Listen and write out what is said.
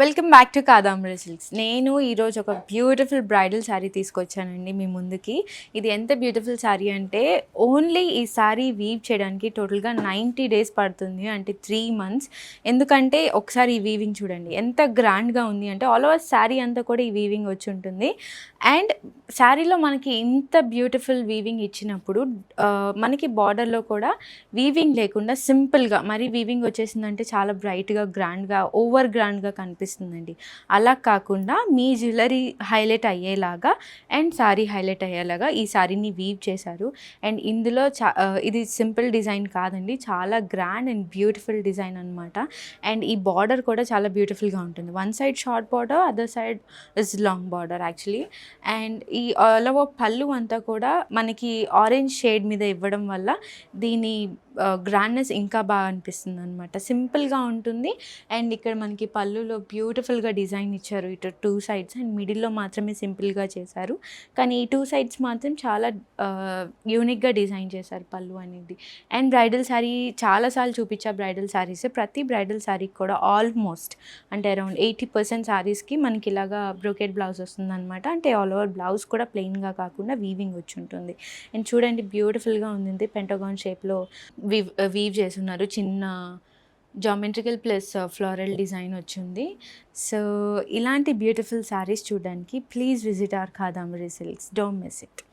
Welcome back to Kadambari silks. నేను ఈరోజు ఒక బ్యూటిఫుల్ బ్రైడల్ శారీ తీసుకొచ్చానండి మీ ముందుకి. ఇది ఎంత బ్యూటిఫుల్ శారీ అంటే ఓన్లీ ఈ శారీ వీవ్ చేయడానికి టోటల్గా 90 డేస్ పడుతుంది, అంటే 3 months. ఎందుకంటే ఒకసారి ఈ వీవింగ్ చూడండి ఎంత గ్రాండ్గా ఉంది అంటే ఆల్ ఓవర్ శారీ అంతా కూడా ఈ వీవింగ్ వచ్చి ఉంటుంది. అండ్ శారీలో మనకి ఇంత బ్యూటిఫుల్ వీవింగ్ ఇచ్చినప్పుడు మనకి బార్డర్లో కూడా వీవింగ్ లేకుండా సింపుల్గా, మరి వీవింగ్ వచ్చేసిందంటే చాలా బ్రైట్గా గ్రాండ్గా ఓవర్ గ్రాండ్గా కనిపిస్తుందండి. అలా కాకుండా మీ జ్యువెలరీ హైలైట్ అయ్యేలాగా అండ్ శారీ హైలైట్ అయ్యేలాగా ఈ శారీని వీవ్ చేశారు. అండ్ ఇందులో ఇది సింపుల్ డిజైన్ కాదండి, చాలా గ్రాండ్ అండ్ బ్యూటిఫుల్ డిజైన్ అనమాట. అండ్ ఈ బార్డర్ కూడా చాలా బ్యూటిఫుల్గా ఉంటుంది. One side short border, other side is long border actually. And ఈ ఆల్ ఓవర్ పళ్ళు అంతా కూడా మనకి ఆరెంజ్ షేడ్ మీద ఇవ్వడం వల్ల దీని గ్రాండ్నెస్ ఇంకా బాగా అనిపిస్తుంది అనమాట. సింపుల్గా ఉంటుంది. అండ్ ఇక్కడ మనకి పళ్ళులో బ్యూటిఫుల్గా డిజైన్ ఇచ్చారు ఇటు 2 sides, అండ్ మిడిల్లో మాత్రమే సింపుల్గా చేశారు. కానీ ఈ 2 sides మాత్రం చాలా యూనిక్గా డిజైన్ చేశారు పళ్ళు అనేది. అండ్ బ్రైడల్ శారీ చాలాసార్లు చూపించా బ్రైడల్ శారీస్. ప్రతి బ్రైడల్ శారీకి కూడా ఆల్మోస్ట్ అంటే అరౌండ్ 80% శారీస్కి మనకి ఇలాగా బ్రోకెట్ బ్లౌజ్ వస్తుంది అనమాట. అంటే ఆల్ ఓవర్ బ్లౌజ్ కూడా ప్లెయిన్గా కాకుండా వీవింగ్ వచ్చి ఉంటుంది. అండ్ చూడండి బ్యూటిఫుల్గా ఉంది, పెంటగాన్ షేప్లో వీవ్ చేస్తున్నారు. చిన్న జామెట్రికల్ ప్లస్ ఫ్లోరల్ డిజైన్ వచ్చింది. సో ఇలాంటి బ్యూటిఫుల్ శారీస్ చూడడానికి please visit our Kadambari silks. Don't miss it.